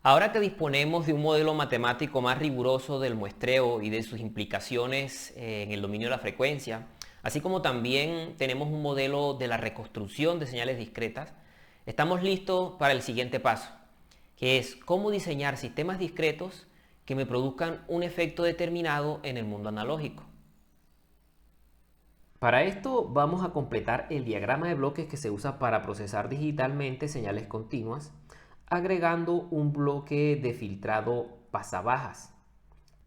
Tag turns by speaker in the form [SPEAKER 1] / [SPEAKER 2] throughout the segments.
[SPEAKER 1] Ahora que disponemos de un modelo matemático más riguroso del muestreo y de sus implicaciones en el dominio de la frecuencia, así como también tenemos un modelo de la reconstrucción de señales discretas, estamos listos para el siguiente paso, que es cómo diseñar sistemas discretos que me produzcan un efecto determinado en el mundo analógico. Para esto vamos a completar el diagrama de bloques que se usa para procesar digitalmente señales continuas, agregando un bloque de filtrado pasabajas.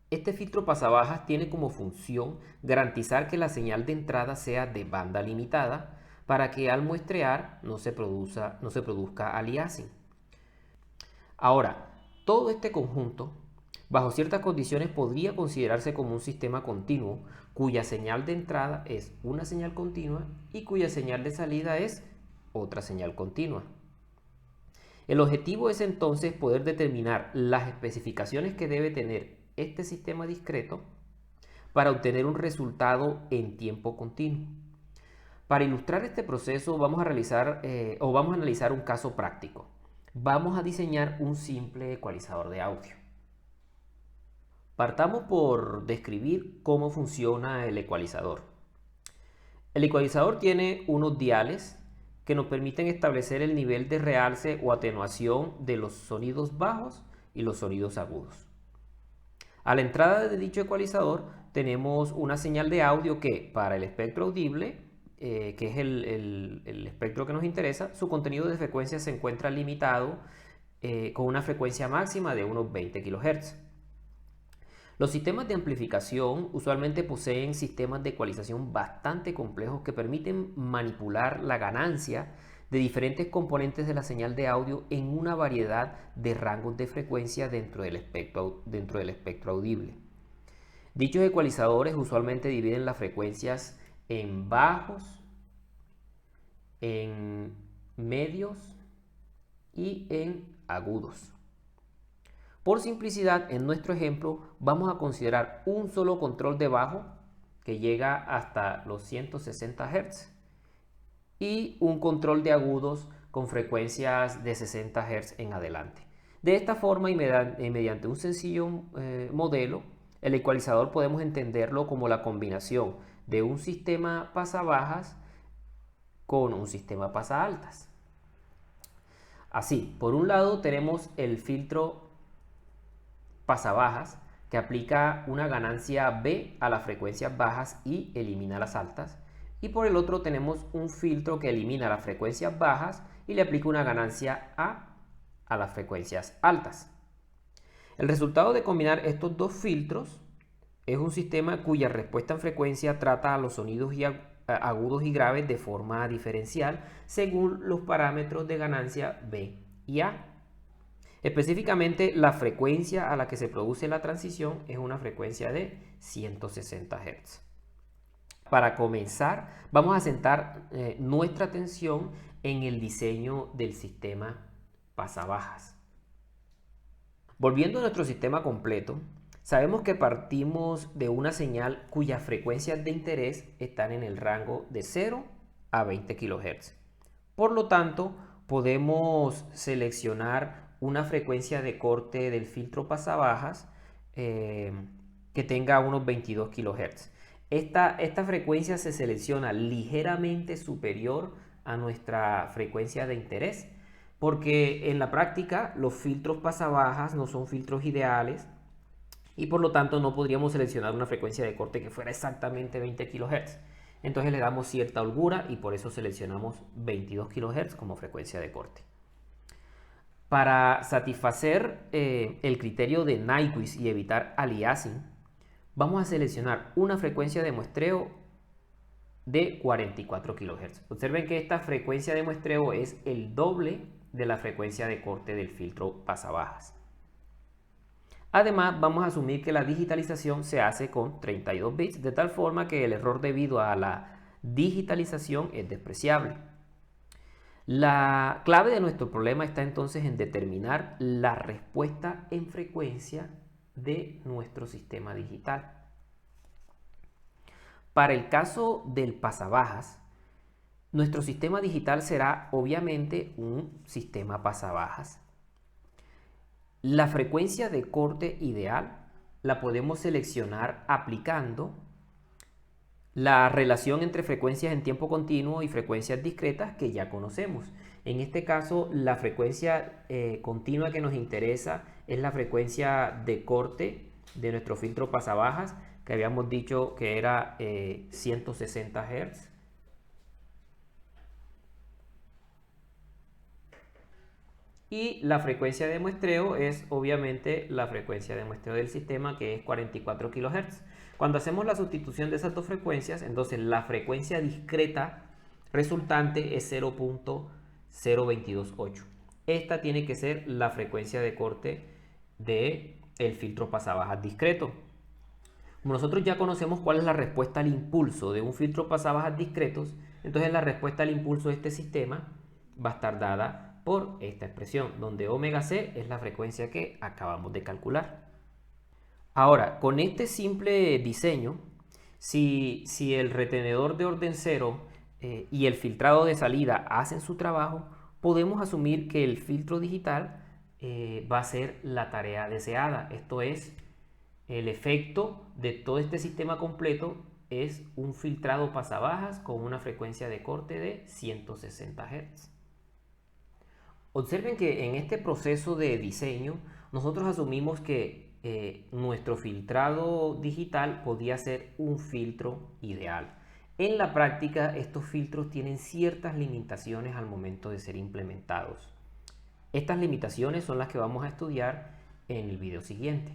[SPEAKER 1] Este filtro pasabajas tiene como función garantizar que la señal de entrada sea de banda limitada para que al muestrear no se produzca aliasing. Ahora, todo este conjunto, bajo ciertas condiciones, podría considerarse como un sistema continuo cuya señal de entrada es una señal continua y cuya señal de salida es otra señal continua. El objetivo es entonces poder determinar las especificaciones que debe tener este sistema discreto para obtener un resultado en tiempo continuo. Para ilustrar este proceso vamos a analizar un caso práctico. Vamos a diseñar un simple ecualizador de audio. Partamos por describir cómo funciona el ecualizador. El ecualizador tiene unos diales que nos permiten establecer el nivel de realce o atenuación de los sonidos bajos y los sonidos agudos. A la entrada de dicho ecualizador tenemos una señal de audio que para el espectro audible, que es el espectro que nos interesa, su contenido de frecuencia se encuentra limitado con una frecuencia máxima de unos 20 kHz. Los sistemas de amplificación usualmente poseen sistemas de ecualización bastante complejos que permiten manipular la ganancia de diferentes componentes de la señal de audio en una variedad de rangos de frecuencia dentro del espectro audible. Dichos ecualizadores usualmente dividen las frecuencias en bajos, en medios y en agudos. Por simplicidad, en nuestro ejemplo vamos a considerar un solo control de bajo que llega hasta los 160 Hz y un control de agudos con frecuencias de 60 Hz en adelante. De esta forma y mediante un sencillo modelo, el ecualizador podemos entenderlo como la combinación de un sistema pasabajas con un sistema pasaaltas. Así, por un lado tenemos el filtro pasabajas que aplica una ganancia B a las frecuencias bajas y elimina las altas. Y por el otro tenemos un filtro que elimina las frecuencias bajas y le aplica una ganancia a las frecuencias altas. El resultado de combinar estos dos filtros es un sistema cuya respuesta en frecuencia trata a los sonidos agudos y graves de forma diferencial según los parámetros de ganancia B y A. Específicamente, la frecuencia a la que se produce la transición es una frecuencia de 160 Hz. Para comenzar, vamos a centrar nuestra atención en el diseño del sistema pasabajas. Volviendo a nuestro sistema completo, sabemos que partimos de una señal cuyas frecuencias de interés están en el rango de 0 a 20 kHz. Por lo tanto, podemos seleccionar una frecuencia de corte del filtro pasabajas que tenga unos 22 kHz. Esta frecuencia se selecciona ligeramente superior a nuestra frecuencia de interés, porque en la práctica los filtros pasabajas no son filtros ideales y por lo tanto no podríamos seleccionar una frecuencia de corte que fuera exactamente 20 kHz. Entonces le damos cierta holgura y por eso seleccionamos 22 kHz como frecuencia de corte. Para satisfacer el criterio de Nyquist y evitar aliasing, vamos a seleccionar una frecuencia de muestreo de 44 kHz. Observen que esta frecuencia de muestreo es el doble de la frecuencia de corte del filtro pasabajas. Además, vamos a asumir que la digitalización se hace con 32 bits, de tal forma que el error debido a la digitalización es despreciable. La clave de nuestro problema está entonces en determinar la respuesta en frecuencia de nuestro sistema digital. Para el caso del pasabajas, nuestro sistema digital será obviamente un sistema pasabajas. La frecuencia de corte ideal la podemos seleccionar aplicando la relación entre frecuencias en tiempo continuo y frecuencias discretas que ya conocemos. En este caso, la frecuencia continua que nos interesa es la frecuencia de corte de nuestro filtro pasabajas, que habíamos dicho que era 160 Hz. Y la frecuencia de muestreo es obviamente la frecuencia de muestreo del sistema, que es 44 kHz. Cuando hacemos la sustitución de esas dos frecuencias, entonces la frecuencia discreta resultante es 0.0228. Esta tiene que ser la frecuencia de corte del filtro pasabajas discreto. Como nosotros ya conocemos cuál es la respuesta al impulso de un filtro pasabajas discretos, entonces la respuesta al impulso de este sistema va a estar dada por esta expresión, donde omega c es la frecuencia que acabamos de calcular. Ahora, con este simple diseño, si el retenedor de orden 0 y el filtrado de salida hacen su trabajo, podemos asumir que el filtro digital va a ser la tarea deseada. Esto es, el efecto de todo este sistema completo es un filtrado pasabajas con una frecuencia de corte de 160 Hz. Observen que en este proceso de diseño nosotros asumimos que nuestro filtrado digital podía ser un filtro ideal. En la práctica, estos filtros tienen ciertas limitaciones al momento de ser implementados. Estas limitaciones son las que vamos a estudiar en el video siguiente.